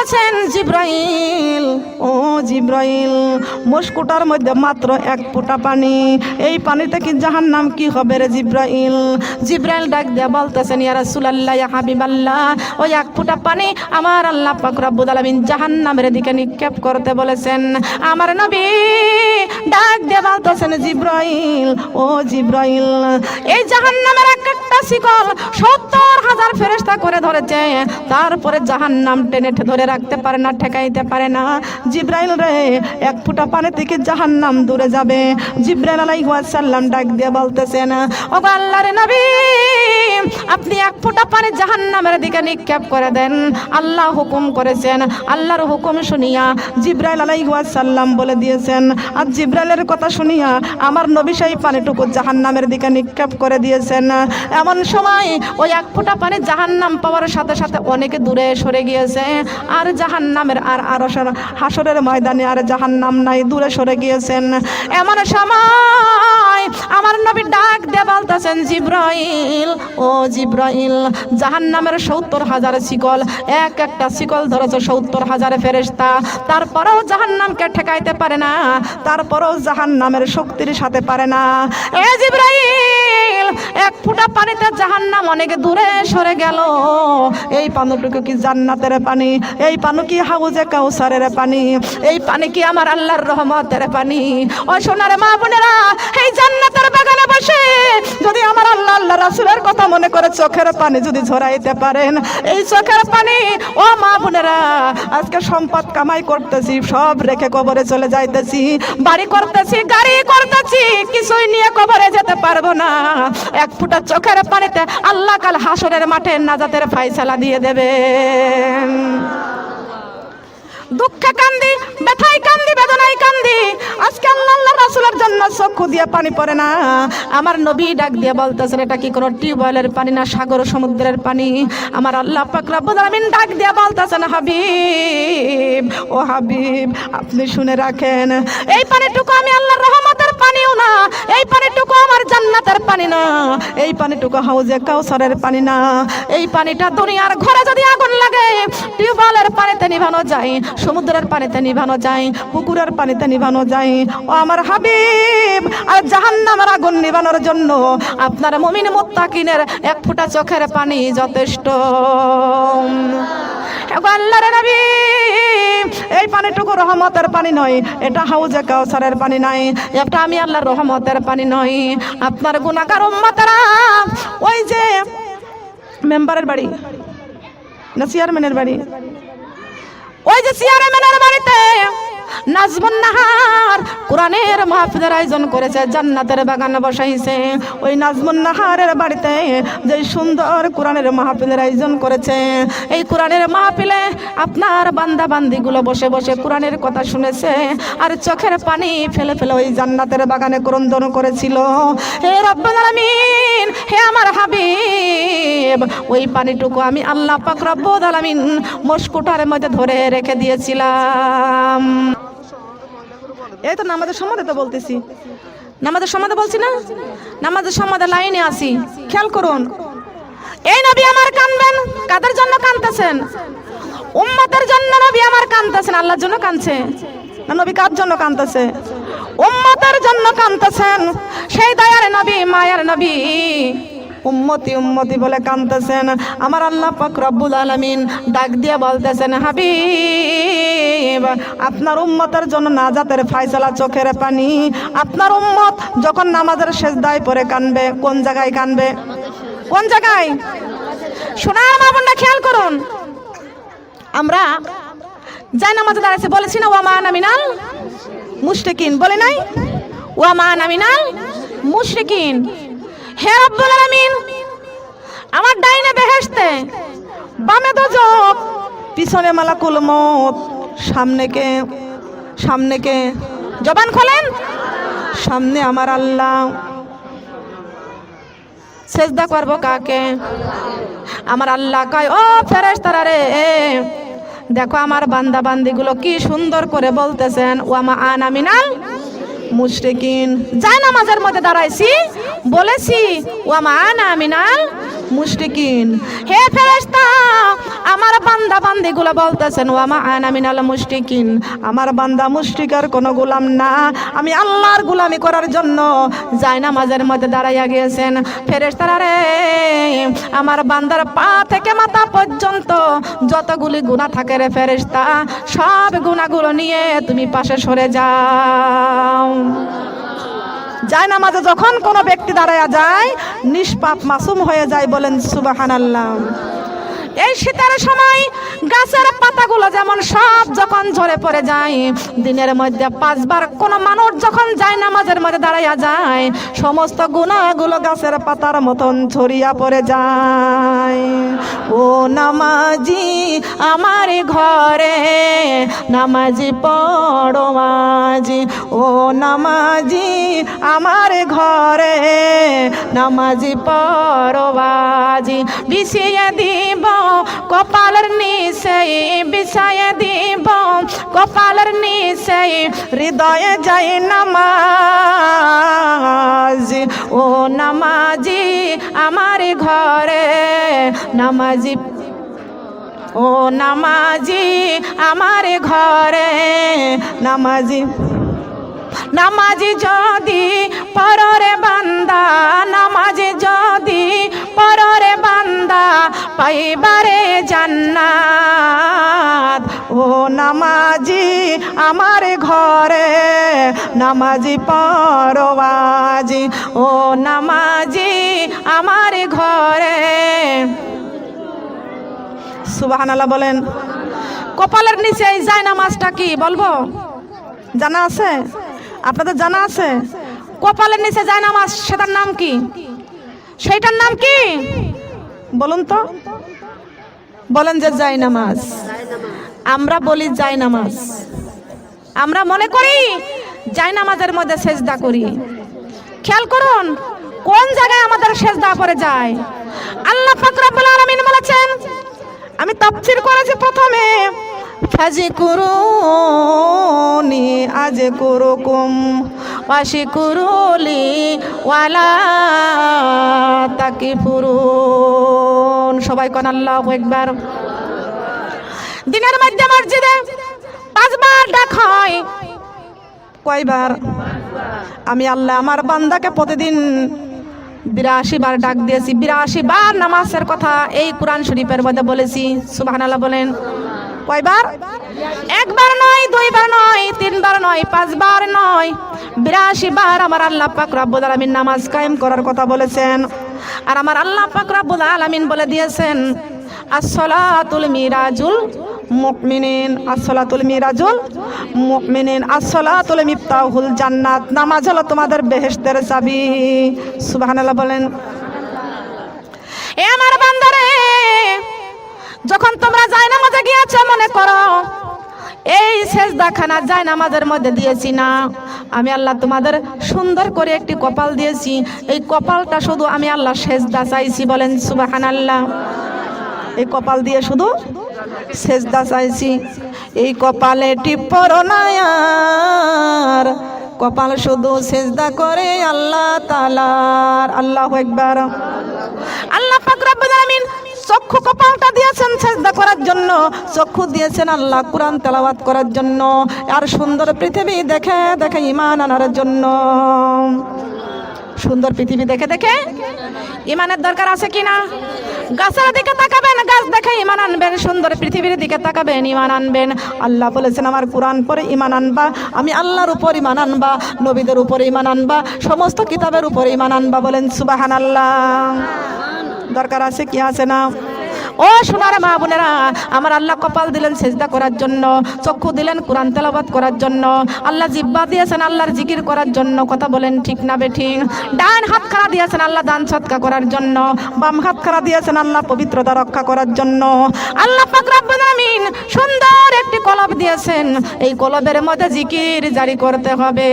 বলতেছেন জিব্রাইল, ও জিব্রাইল, মস্কুটার মধ্যে মাত্র এক ফোঁটা পানি, এই পানিতে কি জাহান্নাম কি হবে রে জিব্রাইল? জিব্রাইল ডাক দিয়ে বলতেছেন, ইয়া রাসূলুল্লাহ, ইয়া হাবিবাল্লাহ, ওই এক ফোঁটা পানি আমার আল্লাহ পাক রব্বুল আলামিন জাহান্নামের দিকে নিক্ষেপ করতে বলেছেন। আমার নবী ডাক দিয়ে বলতেছেন, জিব্রাইল, ও জিব্রাইল, এই জাহান্নামের এক একটা শিকল 70,000 ফেরেশতা করে ধরেছে, তারপরে জাহান্নাম টেনে ধরে রাখতে পারে না, ঠেকাইতে পারে না। জিব্রাইল রে, এক ফোঁটা পানি থেকে জাহান্নাম দূরে যাবে। জিব্রাইল আলাইহিস সালাম ডাক দিয়ে বলতেছেন, ও আল্লাহর নবী, আপনি এক ফোঁটা পানি জাহান্নামের দিকে নিক্ষেপ করে দেন, আল্লাহ হুকুম করেছেন। আল্লাহর হুকুম শুনিয়া জিব্রাইল আলাইহিস সালাম বলে দিয়েছেন, আর জিব্রাইলের কথা শুনিয়া আমার নবী সেই পানিটুকু জাহান্নামের দিকে নিক্ষেপ করে দিয়েছেন। এমন সময় ওই এক ফোঁটা পানি জাহান্নাম পাওয়ার সাথে সাথে অনেকে দূরে সরে গিয়েছে, আর জাহান্নামের আর হাসরের ময়দানে আর জাহান্নাম নাই, দূরে সরে গিয়েছেন। এমন সময় আমার নবী ডাক দিয়ে বলতেছেন, জিব্রাইল, ও জিব্রাইল, জাহান্নামের 70,000 শিকল, এক একটা শিকল ধরেছে 70,000 ফেরেশতা, তারপরেও জাহান্নামকে ঠেকাইতে পারে না, তারপরেও জাহান্নামের শক্তির সাথে পারে না। এ জিব্রাইল, এক ফোঁটা পানিতে জাহান্নাম অনেক দূরে সরে গেল। এই পানিটুকু কি জান্নাতের পানি? এই পানি কি হাউজে কাউসারের পানি? এই পানি কি আমার আল্লাহর রহমতের পানি? ও সোনার মা বোনেরা, এই জান্নাতের বাগানে বসে যদি আমার আল্লাহ আল্লাহ রাসূলের কথা মনে করে চোখের পানি যদি ঝরাইতে পারেন, এই চোখের পানি, ও মা বোনেরা, আজকে সম্পদ কামাই করতেছি, সব রেখে কবরে চলে যাইতেছি, বাড়ি করতেছি, গাড়ি করতেছি, কিছুই নিয়ে কবরে যেতে পারবো না। এক ফোঁটা চোখের পানিতে আল্লাহ কাল হাসরের মাঠে নাজাতের ফায়সালা দিয়ে দেবেন। দুঃখে কান্দি, ব্যথায় কান্দি, বেদনায় কান্দি, আজকে আল্লাহ রাসূলের জন্য চক্ষু দিয়ে পানি পড়ে না। আমার নবী ডাক দিয়ে বলতেছেন, এটা কি কোনো টিউবওয়েলের পানি না সাগর সমুদ্রের পানি? আমার আল্লাহ পাক রব্বুল আলামিন ডাক দিয়ে বলতেছেন, হাবিব, ও হাবিব, আপনি শুনে রাখেন, এই পানিটুকু আমি আল্লাহর রহমতের পানিও না, এই পানিটুকু আমার জান্নাতের পানি না, এই পানিটুকু হাউজে কাউসারের পানি না। এই পানিটা দুনিয়ার ঘরে যদি আগুন লাগে, টিউবওয়েলের পানিতে নিভানো যায়, সমুদ্রের পানিতে নিভানো যায়, পুকুরের পানিতে নিভানো যায়। ও আমার হাবিব, আর জাহান্নামের আগুন নিভানোর জন্য আপনার মুমিন মুত্তাকিনের এক ফোঁটা চোখের পানি যথেষ্ট। আল্লাহর নবী, এই পানিটুকু রহমতের পানি নয়, এটা হাউজে কাউসারের পানি নাই, এটা আমি আল্লাহর রহমতের পানি নয়। আপনার গুনাহগার উম্মতেরা, ওই যে মেম্বারের বাড়ি না চেয়ারম্যানের বাড়ি, ওই যে চেয়ারম্যানের বাড়িতে নাজমুন নাহার কোরআনের মাহফিলের আয়োজন করেছে, জান্নাতের বাগানে বসাইছে। ওই নাজমুন নাহারের বাড়িতে যে সুন্দর কোরআনের মাহফিলের আয়োজন করেছে, এই কোরআনের মাহফিলে আপনার বান্দা বান্দিগুলো বসে বসে কোরআনের কথা শুনেছে, আর চোখের পানি ফেলে ফেলে ওই জান্নাতের বাগানে ক্রন্দন করেছিল। হে রব্বুল আলামিন, হে আমার হাবিব, ওই পানিটুকু আমি আল্লাহ পাক রব্বুল আলামিন মস্কুটার মধ্যে ধরে রেখে দিয়েছিলাম। এই তো নামাজের সম্বন্ধে তো বলতেছি, নামাজের সম্বন্ধে বলছি না, নামাজের সম্বন্ধে লাইনে আসি, খেয়াল করুন। এই নবী আমার কাঁদবেন, কাদের জন্য কাঁদতেছেন? উম্মতের জন্য নবী আমার কাঁদতেছেন, আল্লাহর জন্য কাঁদছে না? নবী কার জন্য কাঁদতেছে? উম্মতের জন্য কাঁদতেছেন। সেই দয়ার নবী, মায়ার নবী, উম্মতি উম্মতি বলে কাঁদতেছেন। আমার আল্লাহ পাক রব্বুল আলামিন ডাক দিয়ে বলতেছেন, হাবিব, আপনার উম্মতের জন্য নাজাতের ফায়সালা চোখের পানি। আপনার উম্মত যখন নামাজের সেজদায় পড়ে কাঁদবে, কোন জায়গায় কাঁদবে? কোন জায়গায়? শোনার মা বোনরা খেয়াল করুন, আমরা যাই নামাজে দাঁড়াইছে, বলেছি না, ওয়া মা আনা মিনাল মুশরিকিন, বলে নাই? ওয়া মা আনা মিনাল মুশরিকিন। হে রব্বুল আলামিন, আমার ডাইনে বেহেশতে, বামে দোজখ, পিছনে মালাকুল মউত, সামনে কে? সামনে কে? জবান খোলেন। সামনে আমার আল্লাহ। সেজদা করব কাকে? আমার আল্লাহ কয়, ও ফেরেশতারা রে, দেখো আমার বান্দা বান্দিগুলো কি সুন্দর করে বলতেছেন, ওয়া মা আনা মিনাল মুশরিকিন। যাই নামাজের মধ্যে দাঁড়াইছি, বলেছি ওয়া মা আনা মিনাল মুশরিকিন। হে ফেরেশতা, আমার আমার বান্দা বান্দিগুলো বলতেছেন ওয়া মা আনা মিনাল মুশরিকিন, আমার বান্দা মুশরিকের কোনো গোলাম না, আমি আল্লাহর গোলামি করার জন্য জায়নামাজের মধ্যে দাঁড়াইয়া গিয়েছেন। ফেরেশতারা রে, আমার বান্দার পা থেকে মাথা পর্যন্ত যতগুলি গুনাহ থাকে রে ফেরেশতা, সব গুনাহগুলো নিয়ে তুমি পাশে সরে যাও। জায়নামাজে যখন কোনো ব্যক্তি দাঁড়াইয়া যায় নিষ্পাপ মাসুম হয়ে যায়, বলেন সুবহানাল্লাহ। এই শীতের সময় গাছের পাতাগুলো যেমন সব যখন ঝরে পড়ে যায়, দিনের মধ্যে 5 বার কোনো মানুষ যখন জায়নামাজের মধ্যে দাঁড়াইয়া যায়, সমস্ত গুনাহগুলো গাছের পাতার মতন ছড়িয়া পড়ে যায়। ও নামাজি আমার ঘরে নামাজি পড়ো আজি, ও নামাজি আমার ঘরে নামাজি পড়ো আজি, বিছিয়ে দিব কপালের নিচে, বিছায়ে দিব কপালের নিচে, হৃদয়ে যাই নামাজ। ও নামাজি আমার ঘরে নামাজি, ও নামাজি আমার ঘরে নামাজি, নামাজি যদি পররে বান্দা, নামাজি যদি পররে বান্দা, পাইবারে জান্নাত। ও নামাজি আমার ঘরে নামাজি পড়ো আজি, ও নামাজি আমার ঘরে। সুবহানাল্লাহ বলেন। কপালের নিচে এই জায়নামাজটা কি বলবো? জানা আছে? আপনাদের জানা আছে? কপালের নিচে জায়নামাজ, সেটার নাম কি? সেইটার নাম কি বলুন তো? বলেন যে জায়নামাজ। আমরা বলি জায়নামাজ, আমরা মনে করি জায়নামাজের মধ্যে সেজদা করি। খেয়াল করুন কোন জায়গায় আমাদের সেজদা পড়ে যায়। আল্লাহ পাক রব্বুল আলামিন বলেছেন, আমি তাফসীর করেছি প্রথমে, ফাযকুরুনি আযকুরুকুম ওয়াশকুরুলি ওয়ালা তাকফুরুন। সবাই কোন আল্লাহু আকবার। দিনের মধ্যে মসজিদে 5 বার ডাক হয়। কয়বার? আমি আল্লাহ আমার বান্দাকে প্রতিদিন 82 বার ডাক দিয়েছি। 82 বার নামাজের কথা এই কোরআন শরীফের মধ্যে বলেছি। সুবহানাল্লাহ বলেন। কয়বার? 1 বার নয়, 2 বার নয়, 3 বার নয়, 5 বার নয়, 82 বার আমার আল্লাহ পাক রব্বুল আলামিন নামাজ কায়েম করার কথা বলেছেন। আর আমার আল্লাহ পাক রব্বুল আলামিন বলে দিয়েছেন, as-salatul mirazul মুমিনিন, as-salatul mirazul মুমিনিন, as-salatul মিফতাহুল জান্নাত। নামাজ হলো তোমাদের বেহেশতের চাবি। সুবহানাল্লাহ বলেন। এ আমার বান্দারে, যখন তোমরা জায়নামাজে গিয়েছো, মনে করো এই সেজদাখানা জায়নামাজের মধ্যে দিয়েছি না, আমি আল্লাহ তোমাদের সুন্দর করে একটি কপাল দিয়েছি। এই কপালটা শুধু আমি আল্লাহ সেজদা চাইছি। বলেন সুবহানাল্লাহ। এই কপাল দিয়ে শুধু সেজদা চাইছি। এই কপালে টিপ পড়ো না আর, কপাল শুধু সেজদা করে আল্লাহ তাআলার। আল্লাহু আকবার। আল্লাহ পাক রব্বুল আলামিন চক্ষু কপালটা দিয়েছেন সেজদা করার জন্য, চক্ষু দিয়েছেন আল্লাহ কোরআন তেলাওয়াত করার জন্য, আর সুন্দর পৃথিবী দেখে দেখে ঈমান আনার জন্য। সুন্দর পৃথিবী দেখে দেখে ঈমানের দরকার আছে কিনা? গাছের দিকে তাকাবেন, গাছ দেখে ঈমান আনবেন। সুন্দর পৃথিবীর দিকে তাকাবেন, ঈমান আনবেন। আল্লাহ বলেছেন আমার কোরআন পড়ে ঈমান আনবা, আমি আল্লাহর উপর ঈমান আনবা, নবীদের উপর ঈমান আনবা, সমস্ত কিতাবের উপর ঈমান আনবা। বলেন সুবহানাল্লাহ। দরকার আছে কি আছে না? ও সোনার মা বোনেরা, আমার আল্লাহ কপাল দিলেন সেজদা করার জন্য, চক্ষু দিলেন কোরআন তেলাওয়াত করার জন্য, আল্লাহ জিহ্বা দিয়েছেন আল্লাহর জিকির করার জন্য। কথা বলেন ঠিক না বেঠিক? ডান হাত খাড়া দিয়েছেন আল্লাহ দান সদকা করার জন্য, বাম হাত খাড়া দিয়েছেন আল্লাহ পবিত্রতা রক্ষা করার জন্য। আল্লাহ পাক রব্বুল আলামিন সুন্দর একটি কলব দিয়েছেন, এই কলবের মধ্যে জিকির জারি করতে হবে।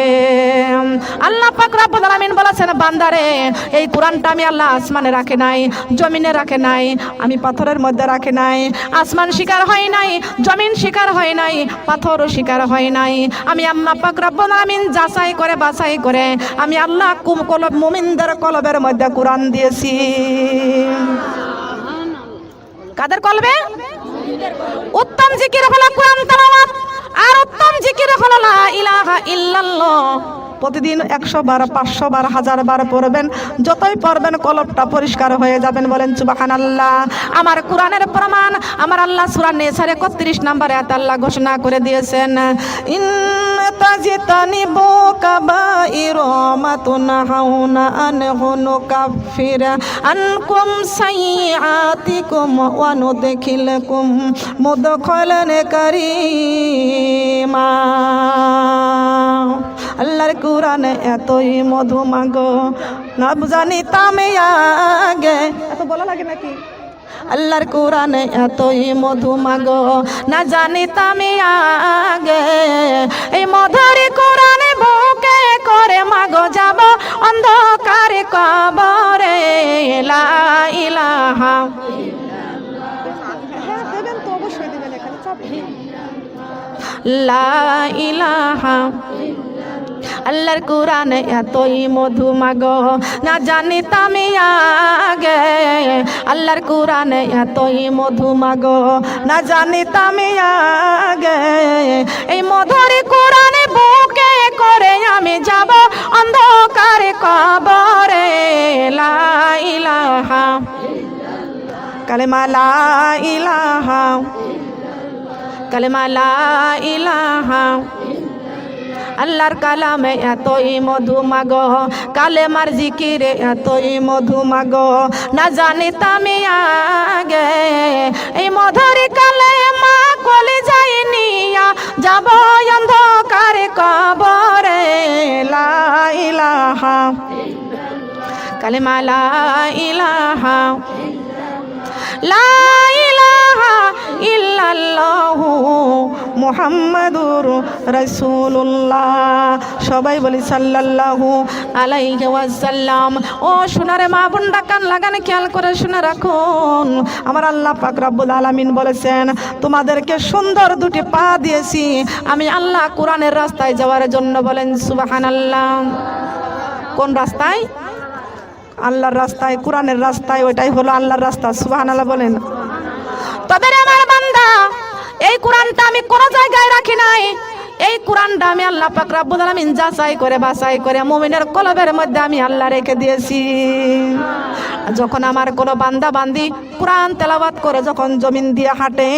আল্লাহ পাক রব্বুল আলামিন বলেছেন, বান্দারে এই কোরআনটা আমি আল্লাহ আসমানে রাখে নাই, জমিনে রাখে নাই, আমি পাথরের মধ্যে রাখে নাই। আসমান শিকার হয় নাই, জমিন শিকার হয় নাই, পাথরও শিকার হয় নাই। আমি আল্লাহ পাক রব্বুল আলামিন যাচাই করে বাছাই করে আমি আল্লাহ কলব মুমিনদের কলবের মধ্যে কোরআন দিয়েছি। কাদের কলবে? উত্তম জিকির হলো কোরআন তেলাওয়াত, আর উত্তম জিকির হলো লা ইলাহা ইল্লাল্লাহ। প্রতিদিন 100 বার, 500 বার, 1000 বার পড়বেন। যতই পড়বেন কলবটা পরিষ্কার হয়ে যাবেন। বলেন সুবহানাল্লাহ। আমার কোরআনের প্রমাণ আমার আল্লাহ সূরা নেসার 31 নম্বরে আয়াত আল্লাহ ঘোষণা করে দিয়েছেন, তাজিতানিবু কাবাইরা মা তুনহাউনা আনহু নুকাফির আনকুম সাইয়্যাতিকুম ওয়া নুদখিলকুম মুদখালান কারীমা। আল্লাহর কোরআনে এতই মধু মাগো, না জানিতাম আগে। এত বলা লাগে নাকি? আল্লাহর কোরআনে এতই মধু মাগো, না জানিতাম আগে। এই মধুরী কোরআনে বুকে করে মাগো যাব অন্ধকারে কবরে। লা ইলাহা লা ইলাহা। আল্লাহর কোরআনে এতই মধু মাগো, না জানিতাম আগে। আল্লাহর কোরআনে এতই মধু মাগো, না জানিতাম আগে। এই মধুরী কোরআনে বুকে করে আমি যাব অন্ধকারে কবরে। লা ইলাহা কালেমা লা ইলাহা, কালেমা লা ইলাহা। আল্লাহর কালামে এতই মধু মাগো, কালেমার জিকিরে এতই মধু মাগো, না জানিতাম আগে। এই মধুরী কালেমা কলিজায় নিয়া যাব অন্ধকারে কবরে। লা ইলাহা কালেমা লা ইলাহা, লা ইলাহা ইল্লাল্লাহু মুহাম্মাদুর রাসূলুল্লাহ। সবাই বলি সাল্লাল্লাহু আলাইহি ওয়াসাল্লাম। ও সোনারে মা বোনরা কান লাগান খেয়াল করে শুনে রাখুন। আমার আল্লাহ পাক রব্বুল আলামিন বলেছেন, তোমাদেরকে সুন্দর দুটি পা দিয়েছি আমি আল্লাহ কোরআনের রাস্তায় যাওয়ার জন্য। বলেন সুবহানাল্লাহ। কোন রাস্তায়? আল্লাহর রাস্তায়, কোরআনের রাস্তায়। ওইটাই হলো আল্লাহর রাস্তা। সুবহানাল্লাহ বলেন। তবে আমার বান্দা, এই কোরআনটা আমি কোন জায়গায় রাখি নাই। এই কোরআনটা আমি আল্লাহ পাক রব্বুল আলামিন যাচাই করে বাছাই করে মুমিনের কলবের মধ্যে আমি আল্লাহ রেখে দিয়েছি। যখন আমার কোনো বান্দা বান্দি কোরআন তেলাওয়াত করে যখন জমিন দিয়ে হাঁটে,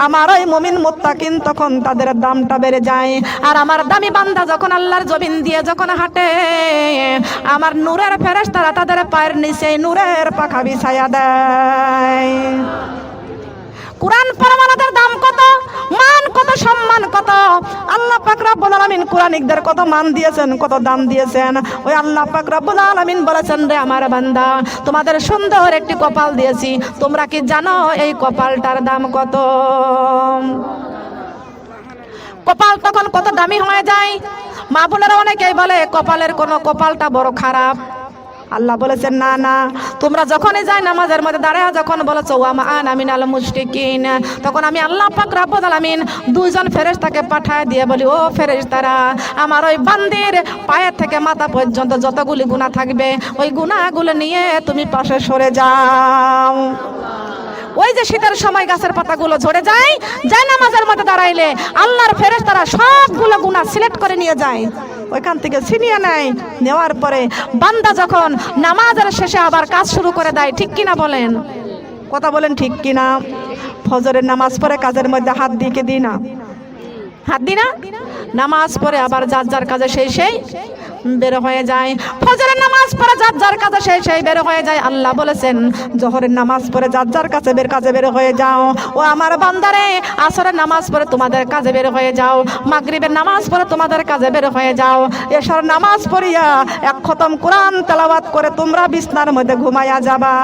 আমার ওই মুমিন মুত্তাকিন তখন তাদের দামটা বেড়ে যায়। আর আমার দামি বান্দা যখন আল্লাহর জমিন দিয়ে যখন হাঁটে, আমার নূরের ফেরেশতারা তাদের পায়ের নিচে নূরের পাখা বিছায়া দেয়। কোরআন পড়ামানাদের দাম কত, মান কত, সম্মান কত। আল্লাহ পাক রব্বুল আলামিন কোরআনিকদের কত মান দিয়েছেন, কত দাম দিয়েছেন। ওই আল্লাহ পাক রব্বুল আলামিন বলেছেন, রে আমার বান্দা, তোমাদের সুন্দর একটি কপাল দিয়েছি। তোমরা কি জানো এই কপালটার দাম কত? কপাল তখন কত দামি হয়ে যায়। মা বোনেরা অনেকেই বলে কপালের কোনো কপালটা বড় খারাপ। আল্লাহ বলেছেন, না না, তোমরা যখনই যাই নামাজের মধ্যে দাঁড়ায় যখন বলেছো ওয়া মা আনা মিনাল মুশরিকিন, তখন আমি আল্লাহ পাক রব্বুল আলামিন দুইজন ফেরেশতাকে পাঠায় দিয়ে বলি, ও ফেরেশতারা, আমার ওই বান্দির পায়ের থেকে মাথা পর্যন্ত যতগুলি গুনাহ থাকবে ওই গুনাহগুলো নিয়ে তুমি পাশে সরে যাও। ওই যে শীতের সময় গাছের পাতাগুলো ঝরে যায়, নামাজের মধ্যে দাঁড়াইলে আল্লাহর ফেরেশতারা সবগুলো গুনাহ সিলেক্ট করে নিয়ে যায়, ওইখান থেকে ছিনিয়ে নেয়। নেওয়ার পরে বান্দা যখন নামাজের শেষে আবার কাজ শুরু করে দেয়। ঠিক কিনা বলেন? কথা বলেন ঠিক কিনা? ফজরের নামাজ পড়ে কাজের মধ্যে হাত দিয়ে দিই না, হাত দিই না। নামাজ পড়ে আবার যার যার কাজে সেই বের হয়ে যায়। ফজরের নামাজ পড়ে যার যার কাছে সেই বের হয়ে যায়। আল্লাহ বলেছেন, জোহরের নামাজ পড়ে যার যার কাছে বের হয়ে যাও। ও আমার বান্দারে, আসরের নামাজ পড়ে তোমাদের কাজে বের হয়ে যাও। মাগরিবের নামাজ পড়ে তোমাদের কাজে বের হয়ে যাও। এশার নামাজ পড়িয়া এক খতম কোরআন তেলাওয়াত করে তোমরা বিছনার মধ্যে ঘুমাইয়া যাবা।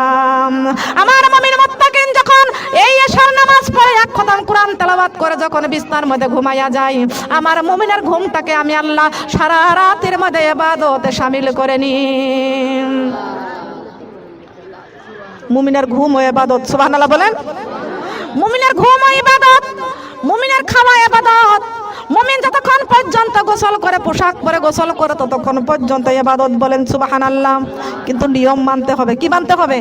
আমার মুমিন মুত্তাকিন যখন এই এশার নামাজ পড়ে এক খতম কোরআন তেলাওয়াত করে যখন বিছনার মধ্যে ঘুমাইয়া যায়, আমার মুমিনের ঘুমটাকে আমি আল্লাহ সারা রাতের মধ্যে ইবাদতে শামিল করে নি। মুমিনের ঘুম ও ইবাদত। সুবহানাল্লাহ বলেন। মুমিনের ঘুম ও ইবাদত, মুমিনের খাওয়া ইবাদত। মুমিন যতক্ষণ পর্যন্ত গোসল করে, পোশাক পরে গোসল করে, ততক্ষণ পর্যন্ত ইবাদত বলেন সুবহানাল্লাহ। কিন্তু নিয়ম মানতে হবে। কি মানতে হবে?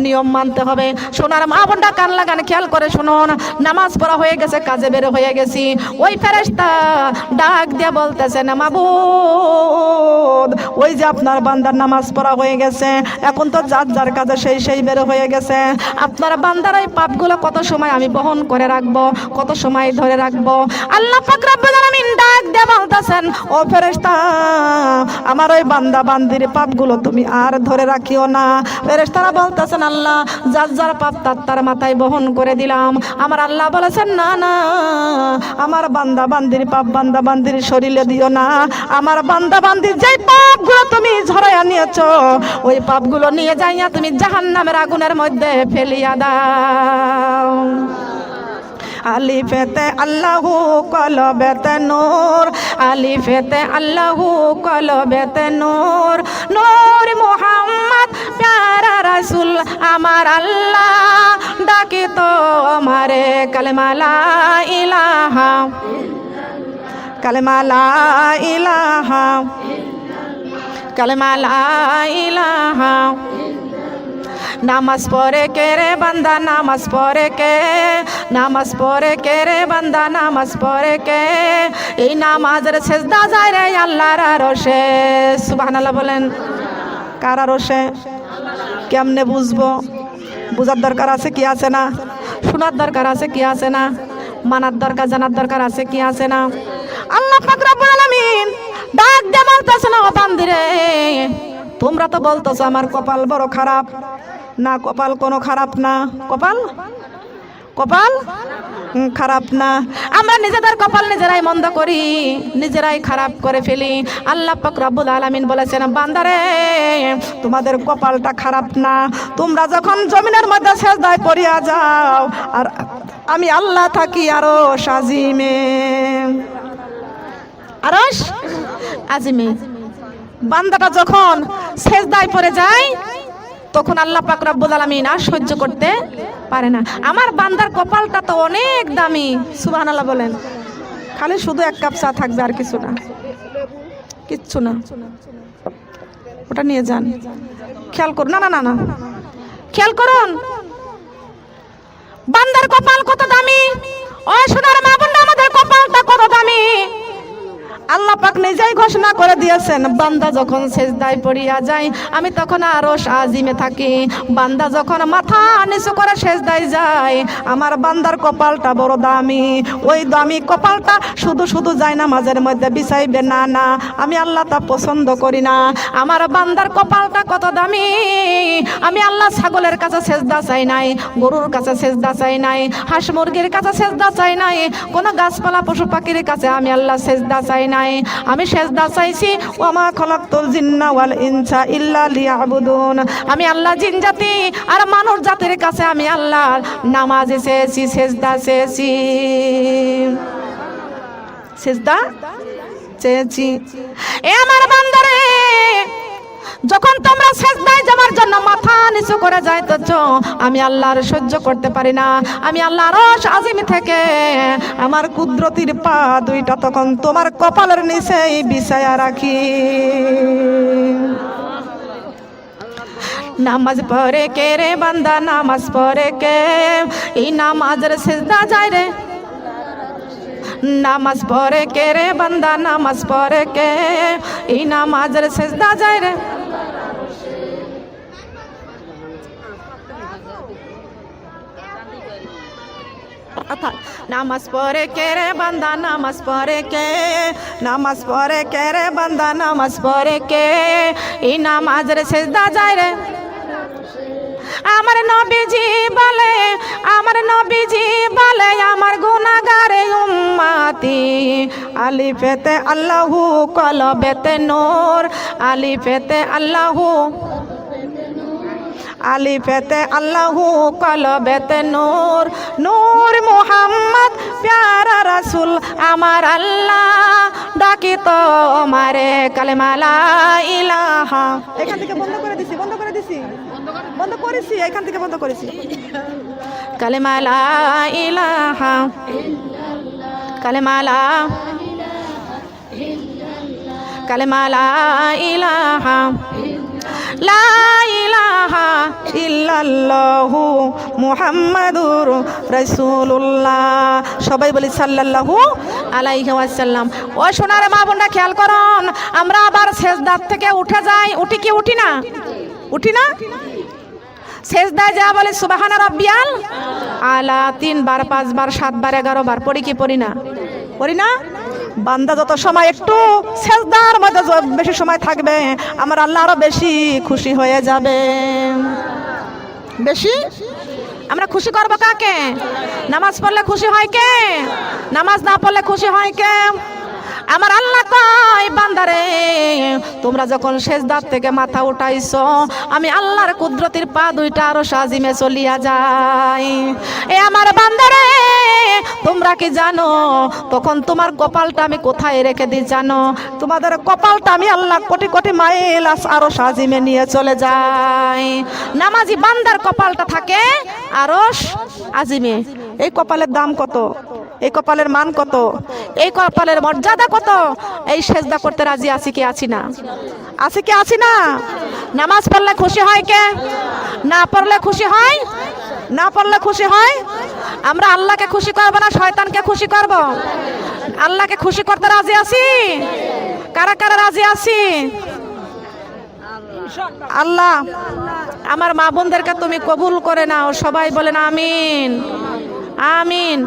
নিয়ম মানতে হবে। সোনার মা বোনটা কান লাগান, খেয়াল করে শুনুন। নামাজ পড়া হয়ে গেছে, কাজে বের হয়ে গেছি, ওই ফেরেশতা ডাক দিয়ে বলতেছেন, মাবুদ ওই যে আপনার বান্দার নামাজ পড়া হয়ে গেছে, এখন তো যার যার কাজে সেই বের হয়ে গেছে, আপনার বান্দার এই পাপগুলো কত সময় আমি বহন করে রাখবো, কত সময় ধরে রাখবো? আল্লাহ পাক রব্বুল আলামিন ডাক দিয়ে বলতেছেন, ও ফেরেশতা আমার ওই বান্দা বান্দির পাপগুলো তুমি আর ধরে রাখিও না। ফেরেশতারা বলতেছেন, আল্লাহ যার যার পাপ তার মাথায় বহন করে দিলাম। আমার আল্লাহ বলেছেন, না না, আমার বান্দা বান্দির পাপ বান্দা বান্দির শরীরে দিও না। আমার বান্দা বান্দির যেই পাপগুলো তুমি ঝরাইয়া নিয়েছো, ওই পাপগুলো নিয়ে যাইয়া তুমি জাহান্নামের আগুনের মধ্যে ফেলিয়া দাও। আলিফেতে আল্লাহু কলবেতে নূর, আলিফেতে আল্লাহু কলবেতে নূর, নূর মুহাম্মদ প্যারা রাসূল আমার আল্লাহ ডাকি তো আমারে কালেমা লা ইলাহা, কালেমা লা ইলাহা, কালেমা লা ইলাহা। নামাজ পড়ে কে রে বান্দা, নামাজ পড়ে কে, নামাজ পড়ে কে রে বান্দা, নামাজ পড়ে কে? এই নামাজের সেজদা যায় রে আল্লাহর আরশে। সুবহানাল্লাহ বলেন। কার আরশে? কেমনে বুঝবো? বুঝার দরকার আছে কি আছে না? শোনার দরকার আছে কি আছে না? মানার দরকার, জানার দরকার আছে কি আছে না? আল্লাহ পাক রব্বুল আলামিন ডাক দিয়ে বলতেছেন, ও বান্দিরে তোমরা তো বলতেছো আমার কপাল বড় খারাপ। না, কপাল কোনো খারাপ না। কপাল কপাল খারাপ না। আমরা নিজেদের কপাল নিজেরাই মন্দ করি, নিজেরাই খারাপ করে ফেলি। আল্লাহ পাক রব্বুল আলামিন বলেছেন, বান্দারে তোমাদের কপালটা খারাপ না। তোমরা যখন জমিনের মধ্যে সেজদায় পড়িয়া যাও, আর আমি আল্লাহ থাকি আরশ আজিমে, আরশ আজিমে। বান্দাটা যখন সেজদায় পড়ে যায়, তখন আল্লাহ পাক রব্বুল আলামিন আর সহ্য করতে পারে না। আমার বান্দার কপালটা তো অনেক দামি। সুবহানাল্লাহ বলেন। খালি শুধু এক কাপ চা থাকবে, আর কিছু না, কিচ্ছু না। ওটা নিয়ে যান, খেয়াল করুন। না না না না, খেয়াল করুন বান্দার কপাল কত দামি। ও সোনার মা বোন, আমাদের কপালটা কত দামি। আল্লাহ পাক নিজেই ঘোষণা করে দিয়েছেন, বান্দা যখন সেজদায় পড়িয়া যায় আমি তখন আরশ আজিমে থাকি। বান্দা যখন মাথা নিচু করে সেজদায় যায়, আমার বান্দার কপালটা বড় দামি। ওই দামি কপালটা শুধু শুধু যায় নামাজের মধ্যে বিছাইবে না, না, আমি আল্লাহ তা পছন্দ করি না। আমার বান্দার কপালটা কত দামি। আমি আল্লাহ ছাগলের কাছে সেজদা চাই নাই, গরুর কাছে সেজদা চাই নাই, হাঁস মুরগির কাছে সেজদা চাই নাই, কোন গাছপালা পশু পাখির কাছে আমি আল্লাহ সেজদা চাই নাই। আমি সেজদা চাইছি, ওমা খলাকতুল জিন্না ওয়াল ইনসা ইল্লা লিয়াবুদুন। আমি আল্লাহ জিন জাতি আর মানব জাতির কাছে আমি আল্লাহ নামাজ চেয়েছি, সেজদা চেয়েছি, সেজদা চেয়েছি। এ আমার বান্দারে, যখন তোমরা সেজদায় যাওয়ার জন্য মাথা নিচু করে যাইতেছ, আমি আল্লাহর সহ্য করতে পারি না। আমি আল্লাহর আরশ আজিম থেকে আমার কুদরতির পা দুইটা তখন তোমার কপালের নিচেই বিছায়া রাখি। নামাজ পড়ে কে রে বান্দা, নামাজ পড়ে কে? এই নামাজের সেজদা যায় রে। নামাজ পড়ে কে রে বান্দা, নামাজ পড়ে কে? এই নামাজের সেজদা যায় রে। নামাজ পড়ে কে রে বান্দা, নামাজ পড়ে কে? নামাজ পড়ে কে রে বান্দা, নামাজ পড়ে কে? এই নামাজের সেজদা যায় রে। আমার নবীজি বলে, আমার নবীজি বলে, আমার গুনাহগারে উম্মতি আলিফেতে আল্লাহু কলবেতে নূর, আলিফেতে আল্লাহু, আলিফেতে আল্লাহু কলবেতে নূর, নূর মুহাম্মদ প্যারা রাসূল আমার আল্লাহ ডাকি তো আমারে কালেমা লা ইলাহা। এখান থেকে বন্ধ করে দিছি, বন্ধ করে দিছি, বন্ধ করেছি, এখান থেকে বন্ধ করেছি। কালেমা লা ইলাহা, কালেমা লা কালেমা লা ইলাহা লা ইলাহা ইল্লাল্লাহু মুহাম্মাদুর রাসূলুল্লাহ। সবাই বলি সাল্লাল্লাহু আলাইহি ওয়াসাল্লাম। ও সোনার মা বোনরা খেয়াল করুন, আমরা আবার সেজদা থেকে উঠে যাই, উঠি কি উঠি না? উঠি না? সেজদায় যা বলে সুবহানা রাব্বিয়াল আলা 3 বার 5 বার 7 বার 11 বার পড়ি কি পড়ি না? পড়ি না? বান্দা যত সময় একটু সেজদার মধ্যে বেশি সময় থাকবে, আমার আল্লাহ আরো বেশি খুশি হয়ে যাবে। বেশি আমরা খুশি করবো কাকে? নামাজ পড়লে খুশি হয় কে? নামাজ না পড়লে খুশি হয় কে? আমার আল্লাহ কয় বান্দারে, তোমরা যখন সেজদার থেকে মাথা উঠাইছো, আমি আল্লাহর কুদরতির পা দুইটা আরো সাজিমে চলিয়া যাই। এ আমার বান্দারে, তোমরা কি জানো তখন তোমার কপালটা আমি কোথায় রেখে দিই জানো? তোমাদের কপালটা আমি আল্লাহ কোটি কোটি মাইল আরো সাজিমে নিয়ে চলে যাই। নামাজি বান্দার কপালটা থাকে আরশ আজিমে। এই কপালের দাম কত? এই কপালের মান কত? এই কপালের মর্যাদা কত? এই সেজদা করতে রাজি আছি কি আছি না? আছি কি আছি না? নামাজ পড়লে খুশি হয় কে? না পড়লে খুশি হয়? না পড়লে খুশি হয়? আমরা আল্লাহকে খুশি করব না শয়তানকে খুশি করব? আল্লাহকে খুশি করতে রাজি আছি? কারা কারা রাজি আছি? আল্লাহ আমার মা বোনদেরকে তুমি কবুল করে নাও। সবাই বলেন আমিন, আমিন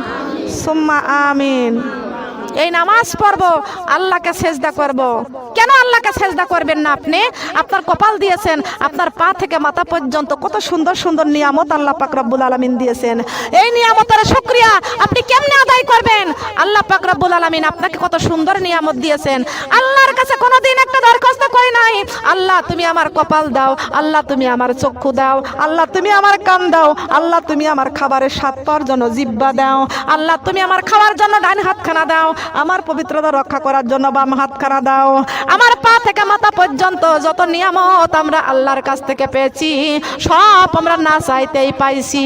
সুম্মা আমিন। এই নামাজ পড়বো, আল্লাহকে সেজদা করব। কেন আল্লাহকে সেজদা করবেন না আপনি? আপনার কপাল দিয়েছেন, আপনার পা থেকে মাথা পর্যন্ত কত সুন্দর সুন্দর নিয়ামত আল্লাহ পাক রব্বুল আলামিন দিয়েছেন। এই নিয়ামতের শুকরিয়া আপনি কেমনে আদায় করবেন? আল্লাহ পাক রব্বুল আলামিন আপনাকে কত সুন্দর নিয়ামত দিয়েছেন। আল্লাহর কাছে কোনোদিন একটা দরখাস্ত করি নাই, আল্লাহ তুমি আমার কপাল দাও, আল্লাহ তুমি আমার চক্ষু দাও, আল্লাহ তুমি আমার কান দাও, আল্লাহ তুমি আমার খাবারের স্বাদ পাওয়ার জন্য জিহ্বা দাও, আল্লাহ তুমি আমার খাওয়ার জন্য ডান হাতখানা দাও, আমার পবিত্রতা রক্ষা করার জন্য বাম হাতখানা দাও। আমার পা থেকে মাথা পর্যন্ত যত নিয়ামত আমরা আল্লাহর কাছ থেকে পেয়েছি, সব আমরা না চাইতেই পাইছি।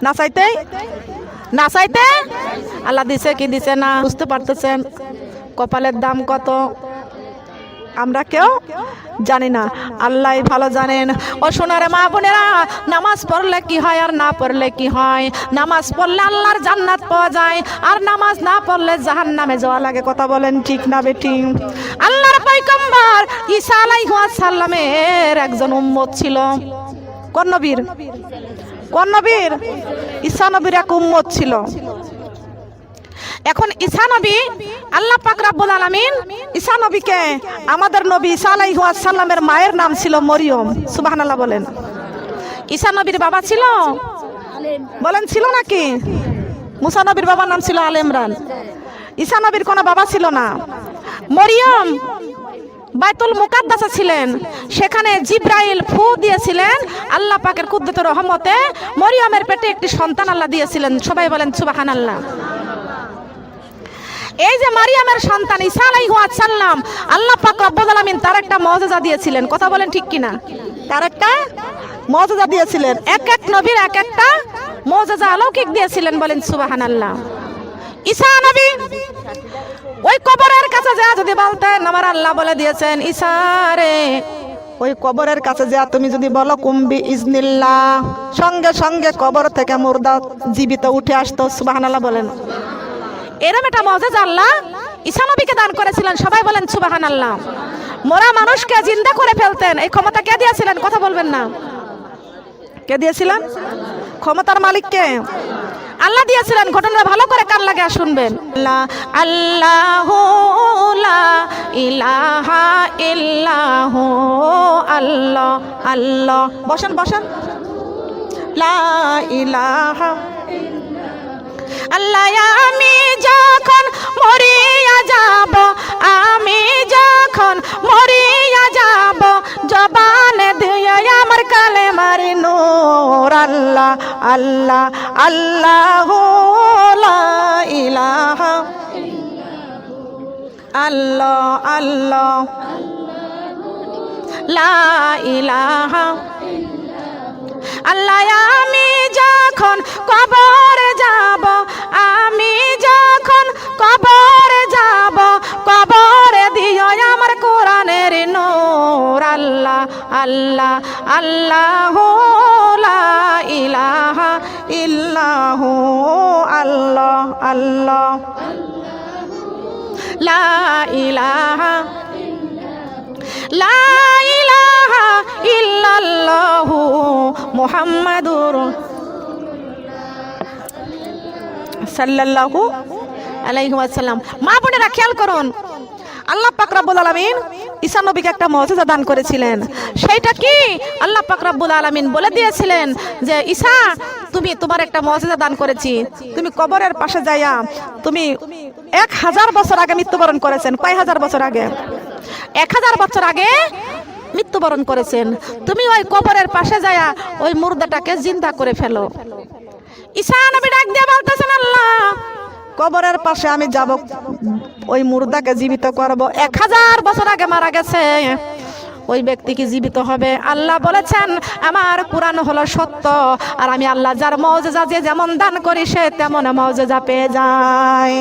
না চাইতে না চাইতে আল্লাহ দিছে কি দিছে না বুঝতে পারতেছেন? কপালের দাম কত আমরা কেউ জানি না, আল্লাহ ভালো জানেন। ও সোনারে মা বোনেরা, নামাজ পড়লে কি হয় আর না পড়লে কি হয়? নামাজ পড়লে আল্লাহর জান্নাত পাওয়া যায়, আর নামাজ না পড়লে জাহান্নামে যাওয়া লাগে। কথা বলেন ঠিক না বেটি? আল্লাহর পয়গম্বর ঈসা আলাইহিস সালামের একজন উম্মত ছিল। কোন নবীর? কোন নবীর? ঈসা নবীর এক উম্মত ছিল। এখন ঈসা নবী, আল্লাহ পাক রব্বুল আলামিন ঈসা নবীকে, আমাদের নবী ঈসা আলাইহিস সালামের মায়ের নাম ছিল মরিয়ম। সুবহানাল্লাহ বলেন। ঈসা নবীর বাবা ছিল? বলেন ছিল নাকি? মুসা নবীর বাবার নাম ছিল আল ইমরান। ঈসা নবীর কোনো বাবা ছিল না। মরিয়ম বাইতুল মুকাদ্দাসে ছিলেন, সেখানে জিব্রাইল ফু দিয়েছিলেন। আল্লাহ পাকের কুদরতের রহমতে মরিয়মের পেটে একটি সন্তান আল্লাহ দিয়েছিলেন। সবাই বলেন সুবহানাল্লাহ। এই যে মারিয়ামের সন্তান ঈসা আলাইহিস সালাম, আল্লাহ পাক রব্বুল আলামিন তার একটা মুজিজা দিয়েছিলেন। কথা বলেন ঠিক কিনা? তার একটা মুজিজা দিয়েছিলেন। এক এক নবীর এক একটা মুজিজা অলৌকিক দিয়েছিলেন। বলেন সুবহানাল্লাহ। ঈসা নবী ওই কবরের কাছে যা যদি বলতেন, আমার আল্লাহ বলে দিয়েছেন ঈসা রে, ওই কবরের কাছে যা তুমি যদি বলো কুম্বি ইজনিল্লাহ, সঙ্গে সঙ্গে কবর থেকে মুর্দা জীবিত উঠে আসতো। সুবহানাল্লাহ বলেন। এরকম একটা মুজিজা আল্লাহ ঈসা নবীকে দান করেছিলেন। সবাই বলেন সুবহানাল্লাহ। মরা মানুষকে জিন্দা করে ফেলতেন। এই ক্ষমতা কে দিয়েছিলেন? কথা বলবেন না। কে দিয়েছিলেন? ক্ষমতার মালিক কে? আল্লাহ দিয়েছিলেন। ঘটনাটা ভালো করে কান লাগে শুনবেন। আল্লাহু লা ইলাহা ইল্লাহু, আল্লাহ আল্লাহ। বসেন বসেন। লা ইলাহা আল্লাহ। আমি যখন মরিয়া যাব, আমি যখন মরিয়া যাব, জবানে দিয়ে আমার কালেমার নূর আল্লাহ আল্লাহ আল্লাহু লা ইলাহা আল্লাহ আল্লাহ লা ইলাহা আল্লাহ। আমি যখন কবরে যাব, আমি যখন কবরে যাব, ইল্লাহু আল্লাহ আল্লাহ লা ইলাহা লা ইলাহা ইল্লাল্লাহু মুহাম্মাদুর সাল্লাল্লাহু আলাইহি ওয়াসাল্লাম। মা বোনেরা খেয়াল করুন, আল্লাহ পাক রব্বুল আলামিন ঈসা নবীকে একটা মুজিজা দান করেছিলেন। সেইটা কি? আল্লাহ পাক রব্বুল আলামিন বলে দিয়েছিলেন যে ঈসা, তুমি তোমার একটা মুজিজা দান করেছি, তুমি কবরের পাশে যাইয়া তুমি 1000 বছর আগে মৃত্যুবরণ করেছেন। কয় হাজার বছর আগে? 1000 বছর আগে মৃত্যুবরণ করেছেন। তুমি ওই কবরের পাশে যাইয়া ওই মুর্দাটাকে জিন্দা করে ফেলো। ঈসা নবী ডাক দিয়ে বলতেছেন, আল্লাহ কবরের পাশে আমি যাব, ওই মুর্দাকে জীবিত করব। 1000 বছর আগে মারা গেছে, ওই ব্যক্তি কি জীবিত হবে? আল্লাহ বলেছেন, আমার কুরআন হলো সত্য, আর আমি আল্লাহ যার মুজিজা যে যেমন দান করি সে তেমন মুজিজা পেয়ে যায়।